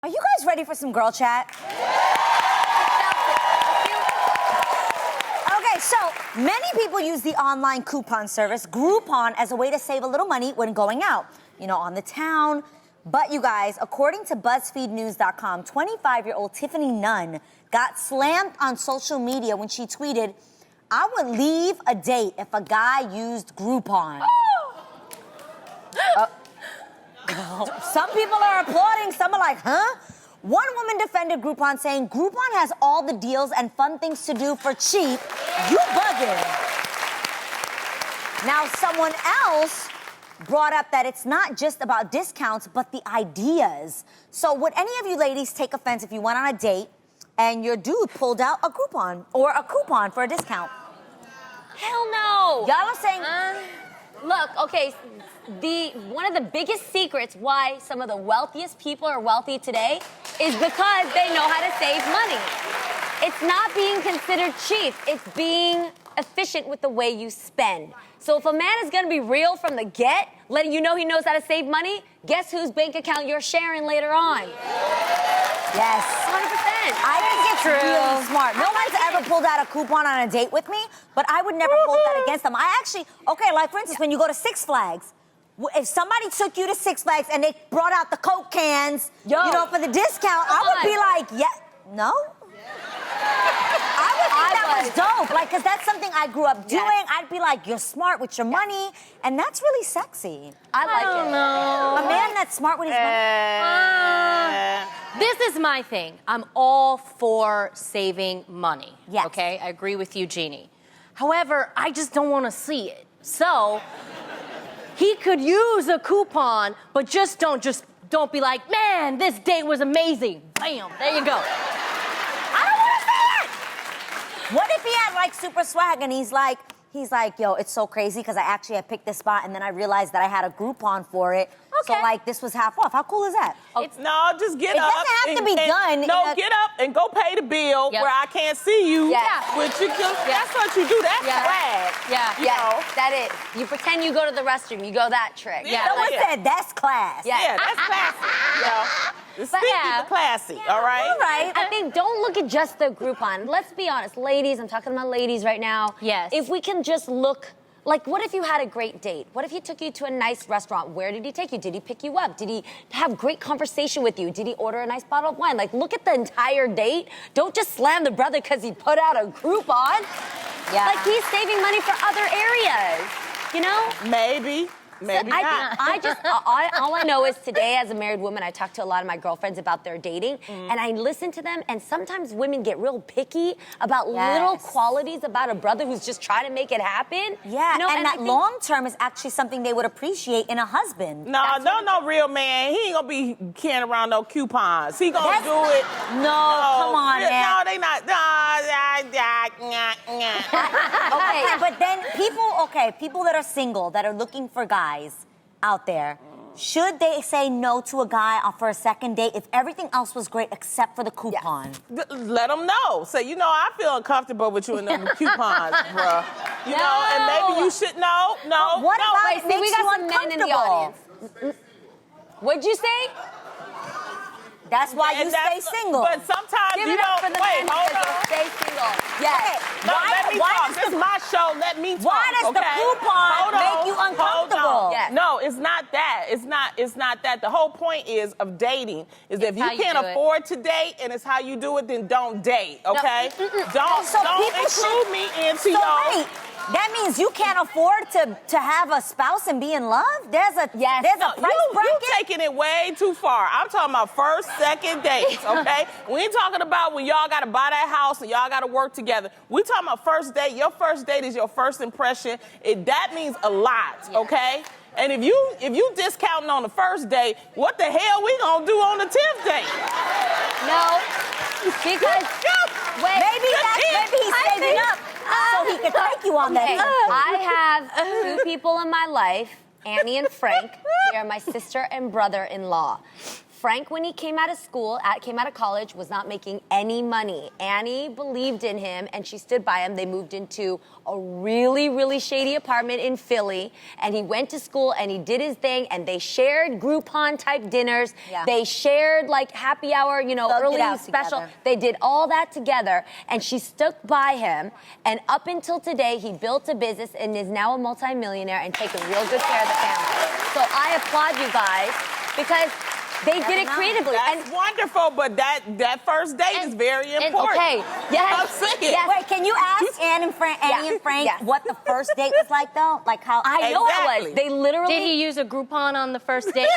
Are you guys ready for some girl chat? Okay, so many people use the online coupon service, Groupon, as a way to save a little money when going out, you know, on the town. But you guys, according to BuzzFeedNews.com, 25-year-old Tiffany Nunn got slammed on social media when she tweeted, "I would leave a date if a guy used Groupon." Some people are applauding, some are like, huh? One woman defended Groupon, saying Groupon has all the deals and fun things to do for cheap. You bugging. Now, someone else brought up that it's not just about discounts, but the ideas. So would any of you ladies take offense if you went on a date and your dude pulled out a Groupon or a coupon for a discount? Hell no. Y'all are saying... Look, okay, one of the biggest secrets why some of the wealthiest people are wealthy today is because they know how to save money. It's not being considered cheap. It's being efficient with the way you spend. So if a man is going to be real from the get, letting you know he knows how to save money, guess whose bank account you're sharing later on? Yes. 100%. I think it's really smart. No one's ever pulled out a coupon on a date with me, but I would never hold that against them. I actually, okay, like for instance, when you go to Six Flags, if somebody took you to Six Flags and they brought out the Coke cans, you know, for the discount, I would be like, yeah, no? I would think that was dope, like, because that's something I grew up doing. Yes. I'd be like, you're smart with your money, and that's really sexy. I like it. A man that's smart with his money. This is my thing. I'm all for saving money. Yes. Okay, I agree with you, Jeannie. However, I just don't want to see it. So, he could use a coupon, but just don't be like, man, this date was amazing. Bam, there you go. I don't want to see it. What if he had like super swag and he's like, yo, it's so crazy because I actually had picked this spot and then I realized that I had a Groupon for it. So Okay. like this was half off. How cool is that? No, just get It up. doesn't have to be done. No, get up and go pay the bill Yep. where I can't see you. Yeah. Which you can, that's what you do. That's Yeah. swag. Yeah. You Yeah, know? that is. You pretend you go to the restroom. You go that trick. Yeah. Someone Yeah. said that's class. Yeah. Yeah, that's classy. You know? The stick yeah. is classy, all right? All right. I think don't look at just the Groupon. Let's be honest, ladies, I'm talking about ladies right now. Yes. If we can just look, like, what if you had a great date? What if he took you to a nice restaurant? Where did he take you? Did he pick you up? Did he have great conversation with you? Did he order a nice bottle of wine? Like, look at the entire date. Don't just slam the brother because he put out a Groupon. Yeah. Like, he's saving money for other areas, you know? Maybe not. All I know is today, as a married woman, I talk to a lot of my girlfriends about their dating, and I listen to them, and sometimes women get real picky about little qualities about a brother who's just trying to make it happen. Yeah, You know, and I that think- long term is actually something they would appreciate in a husband. No real man. He ain't gonna be carrying around no coupons. He gonna That's do not- it. No, come on, man. No, they not. Okay, but then people that are single, that are looking for guys out there, should they say no to a guy for a second date if everything else was great except for the coupon? Let them know. Say, you know, I feel uncomfortable with you in them coupons, bruh. You know, and maybe you should know. No. What no, about wait, it makes we got you some men in the uncomfortable? audience. What'd you say? That's why you and stay that's- single. But sometimes Give you it up for don't. the Wait, men hold because on. they stay single. Yes. No, let me talk. does This is my show. Let me talk. Why does the okay? coupon Hold make on, you hold uncomfortable? on. Yes. No, it's not that. It's not that. The whole point is of dating is that if how you you can't do it. afford to date and it's how you do it, then don't date. Okay? Don't So don't people include should- me into So your. wait, that means you can't afford to have a spouse and be in love? There's a price You bracket? taking it way too far. I'm talking about first, second dates, okay? We ain't talking about when y'all gotta buy that house and y'all gotta work together. We talking about first date. Your first date is your first impression. That means a lot, okay? And if you discounting on the first date, what the hell we gonna do on the 10th date? No, because Maybe he's saving up so he can take you on that. okay, date. I have two people in my life, Annie and Frank. They are my sister and brother-in-law. Frank, when he came out of school, came out of college, was not making any money. Annie believed in him, and she stood by him. They moved into a really, really shady apartment in Philly, and he went to school, and he did his thing, and they shared Groupon-type dinners. Yeah. They shared, like, happy hour, you know, Thugged it early out special. together. They did all that together, and she stuck by him, and up until today, he built a business and is now a multimillionaire and taking real good care of the family. So I applaud you guys, because they did it creatively. That's wonderful, but that first date is very important. Okay, yes. I'm saying. Yes. Wait, can you ask Annie and Frank Yes. what the first date was like, though? Like how? I know how it Exactly. was. They literally. Did he use a Groupon on the first date?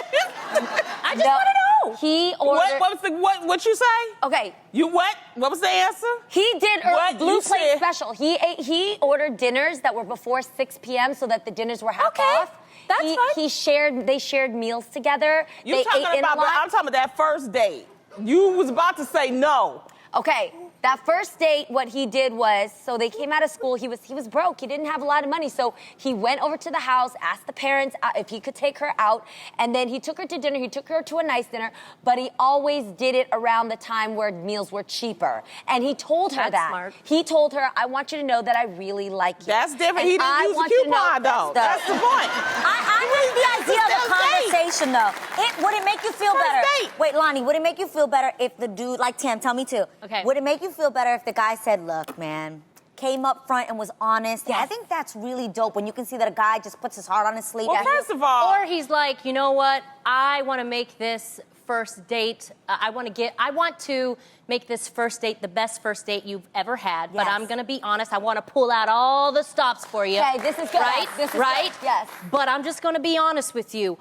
I just No. want to know. He ordered. What you say? Okay. You what? What was the answer? He did What Blue you Plate said. special. He ordered dinners that were before 6 p.m. so that the dinners were half Okay, off. that's fine. They shared meals together. You They talking ate in about? a lot. I'm talking about that first date. You was about to say no. Okay, that first date, what he did was, so they came out of school, he was broke, he didn't have a lot of money, so he went over to the house, asked the parents if he could take her out, and then he took her to dinner, he took her to a nice dinner, but he always did it around the time where meals were cheaper. And he told her That's that. smart. He told her, I want you to know that I really like you. That's different. And He didn't I use a want you to know coupon though. That's the point. I like the idea of the First date. conversation, though. Would it make you feel First better? date. Wait, Lonnie, would it make you feel better if the dude, like Tam, tell me too. Okay. Would it make you feel better if the guy said, look, man, came up front and was honest? Yeah, I Yes. think that's really dope when you can see that a guy just puts his heart on his sleeve. Well, first of all, Or he's like, you know what? I want to make this first date. I want to make this first date the best first date you've ever had. But Yes. I'm gonna be honest. I want to pull out all the stops for you. Okay, this is good. Right? This is right? good. Yes. But I'm just gonna be honest with you.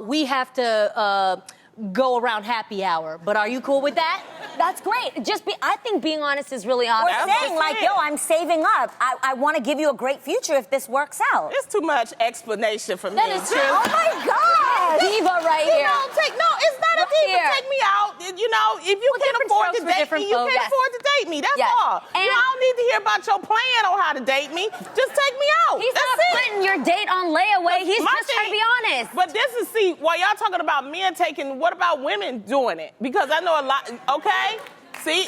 We have to go around happy hour. But are you cool with that? That's great. I think being honest is really Or awesome. That's saying, what I'm like, saying. yo, I'm saving up. I want to give you a great future if this works out. it's too much explanation for me. That is true. Oh, my God. Diva right You here. know, it's not a Look thing to here. take me out. You know, if you can different afford strokes to for date different me, you folks. can Yes. afford to date me. That's Yes. all. And- I don't need to hear about your plan on how to date me. Just take me out. He's That's not it. putting your date on layaway. He's My just trying to thing- be honest. But this is, see, while y'all talking about men taking, what about women doing it? Because I know a lot, okay? See,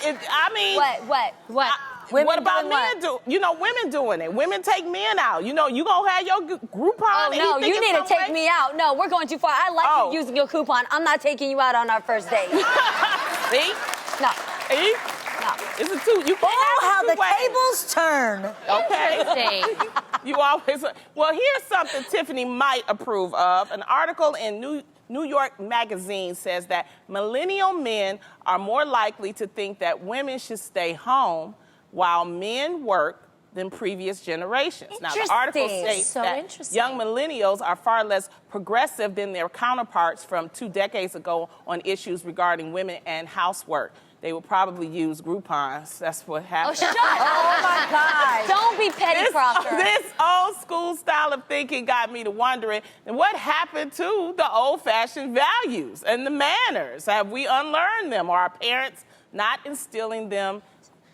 What? What? Women what about doing what? men women doing it. Women take men out. You know, you gonna have your Groupon. Oh, and no, he you thinking need to some take way- me out. No, we're going too far. I like Oh. you using your coupon. I'm not taking you out on our first date. See? No, See? no. It's a two. You can't Oh, have how it the two ways. tables turn. Okay. Date. You always. Well, here's something Tiffany might approve of. An article in New York Magazine says that millennial men are more likely to think that women should stay home while men work than previous generations. Now, the article Interesting. states So that interesting. young millennials are far less progressive than their counterparts from 2 decades ago on issues regarding women and housework. They will probably use Groupons. That's what Oh, happened. shut up. Oh, my God. Don't be petty, Proctor. This old school style of thinking got me to wondering, and what happened to the old-fashioned values and the manners? Have we unlearned them, or are our parents not instilling them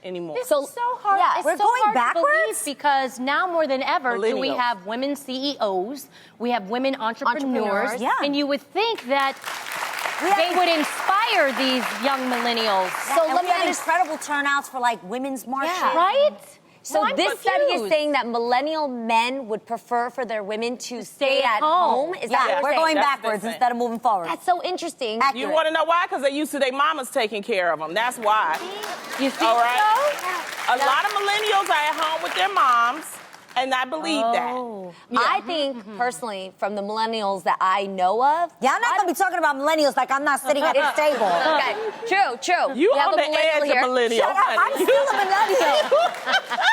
anymore? It's so hard. yeah, it's we're so going hard to backwards? believe because now more than ever do we Millennials. have women CEOs, we have women entrepreneurs, Yeah. and you would think that We have- they would inspire these young millennials. So let me have incredible turnouts for like women's marches. Yeah. Right? So Well, I'm this study is confused. saying that millennial men would prefer for their women to stay at home. Is Yeah, that what we're you're going saying? That's what backwards they're saying. instead of moving forward. That's so interesting. Accurate. You want to know why? Because they used to their mamas taking care of them. That's why. You see? All right. so? A lot of millennials are at home with their moms, and I believe that. Oh. I think, personally, from the millennials that I know of, Yeah, I'm not gonna be talking about millennials like I'm not sitting at this table. okay, true. You have on a the millennial edge here. of millennial. Shut up, I'm honey. still a millennial.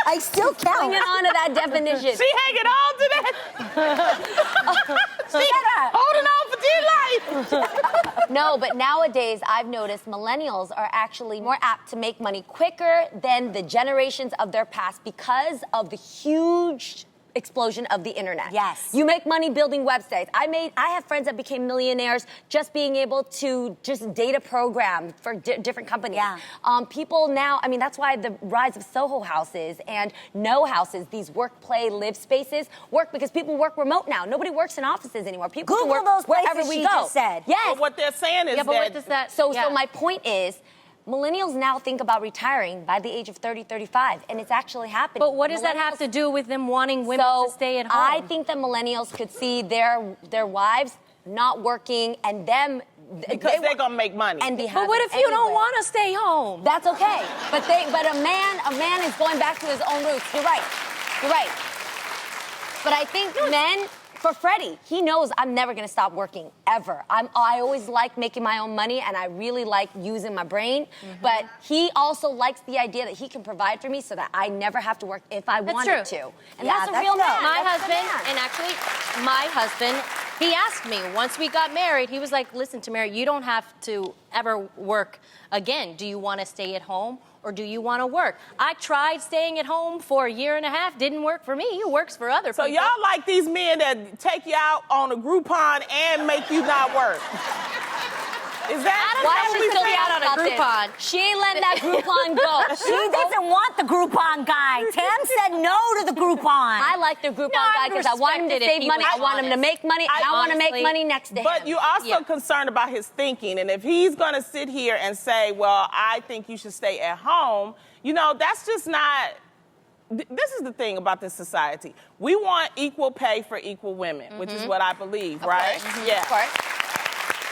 I still count. Bringing on to that definition. She hanging on to that. She holding on for dear life. No, but nowadays I've noticed millennials are actually more apt to make money quicker than the generations of their past because of the huge explosion of the internet. Yes. You make money building websites. I have friends that became millionaires just being able to just data program for different companies. Yeah. People now, I mean, that's why the rise of Soho houses and no houses, these work, play, live spaces work because people work remote now. Nobody works in offices anymore. People can Google work those places wherever we she go. just said. Yes. But what they're saying is Yeah, but what does that? So yeah. my point is, millennials now think about retiring by the age of 30, 35, and it's actually happening. But what does that have to do with them wanting women to stay at home? I think that millennials could see their wives not working and them because they're gonna make money. and be But happy what if you don't anyway. want to stay home? That's okay. But a man is going back to his own roots. You're right. But I think men. For Freddie, he knows I'm never gonna stop working, ever. I always like making my own money and I really like using my brain. But he also likes the idea that he can provide for me so that I never have to work if I wanted true. to. And Yeah, that's a that's real true. man. My That's a husband, man. and actually, my husband, he asked me once we got married, he was like, listen, Tamara, you don't have to ever work again. Do you want to stay at home or do you want to work? I tried staying at home for a year and a half. Didn't work for me. It works for other So people. y'all like these men that take you out on a Groupon and make you not work? Is that Why Why should we still still be be out out on on a Groupon? She ain't letting that Groupon go. She doesn't want the Groupon guy. Tam said no to the Groupon. I like the Groupon No, I guy because I want him to respect it if save he money. was I want him to honest. make money. And I want to make honestly- money next to him. But you're also Yeah. concerned about his thinking. And if he's going to sit here and say, well, I think you should stay at home, you know, that's just not. This is the thing about this society. We want equal pay for equal women, which is what I believe, right? Yeah. Of course.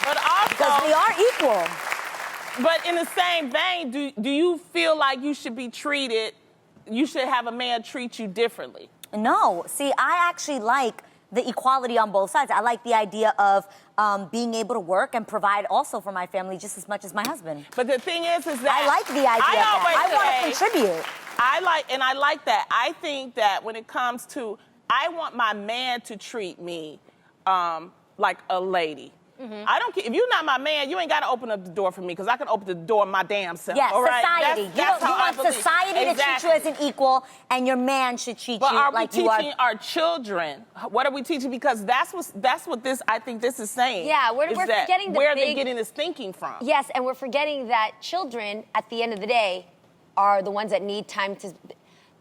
But also, because we are equal. but in the same vein, do you feel like you should have a man treat you differently? No. See, I actually like the equality on both sides. I like the idea of being able to work and provide also for my family just as much as my husband. But the thing is that I like the idea of that. I want to contribute. I like that. I think that when it comes to, I want my man to treat me like a lady. I don't care. If you're not my man, you ain't got to open up the door for me because I can open the door my damn self. Yes, all right? society. That's you how I want believe. society to treat you as an equal, and your man should treat But you are we like you are. teaching our children? What are we teaching? Because that's what this, I think this is saying. Yeah, we're is that forgetting the where they're big- getting this thinking from. Yes, and we're forgetting that children, at the end of the day, are the ones that need time to.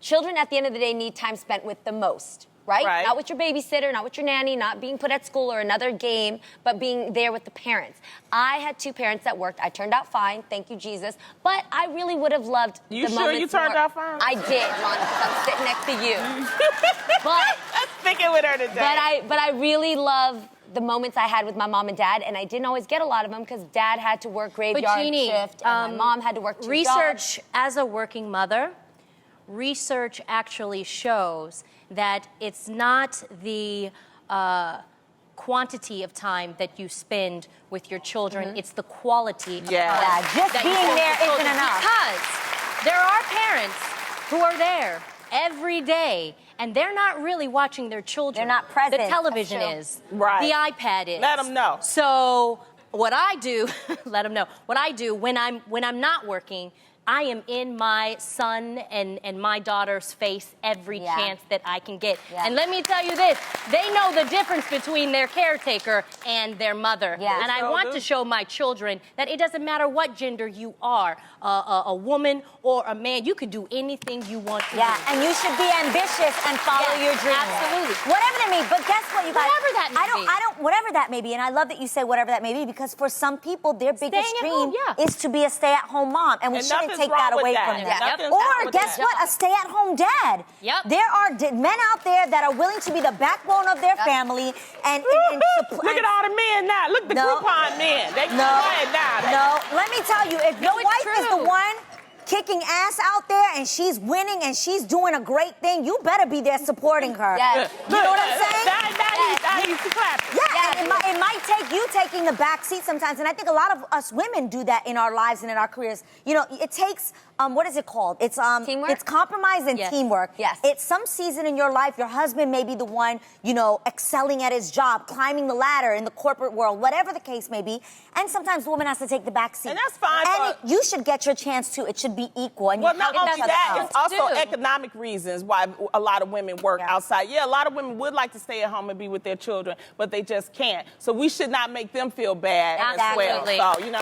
Children, at the end of the day, need time spent with the most. Right? Not with your babysitter, not with your nanny, not being put at school or another game, but being there with the parents. I had two parents that worked. I turned out fine, thank you, Jesus. But I really would have loved You the sure moments you turned more. out fine? I did, Monica, 'cause I'm sitting next to you. But Let's stick it with her today. but I really love the moments I had with my mom and dad, and I didn't always get a lot of them because dad had to work graveyard Jeannie, shift, and my mom had to work two research jobs. as a working mother, research actually shows that it's not the quantity of time that you spend with your children, it's the quality of Yeah. time Yeah, just that you being spend there with children. isn't enough. Because there are parents who are there every day and they're not really watching their children. They're not present. The television That's is. Right. The iPad is. Let 'em know. So what I do, let them know. What I do when I'm not working, I am in my son and my daughter's face every Yeah. chance that I can get. Yeah. And let me tell you this, they know the difference between their caretaker and their mother. Yeah. And I Sure want do. to show my children that it doesn't matter what gender you are, a woman or a man, you could do anything you want to Yeah, do. and you should be ambitious and follow Yes, your dreams. absolutely. Whatever that may be. But guess what, you guys? Whatever that may be. I don't, whatever that may be. And I love that you say whatever that may be because for some people, their biggest Staying at dream home, yeah. is to be a stay-at-home mom. And we And shouldn't nothing's take wrong that with away that. from And them. nothing's wrong Or with guess that. what? A stay-at-home dad. Yep. There are men out there that are willing to be the backbone of their family and Look at all the men now. Look, the No. Groupon men. They No, quiet now. no. Let me tell you, if your it's wife is the true. one kicking ass out there and she's winning and she's doing a great thing, you better be there supporting her. Yes. You know what I'm saying? That used to clap. Yeah, and it might take you taking the back seat sometimes, and I think a lot of us women do that in our lives and in our careers. You know, it takes what is it called? It's Teamwork? It's compromise and Yes. teamwork. Yes. It's some season in your life, your husband may be the one, you know, excelling at his job, climbing the ladder in the corporate world, whatever the case may be, and sometimes the woman has to take the back seat. And that's fine And for- you should get your chance too. It should be be equal. And Well, you not help only each other that, out. it's also do. economic reasons why a lot of women work outside. Yeah, a lot of women would like to stay at home and be with their children, but they just can't. So we should not make them feel bad as well. Absolutely. So, you know.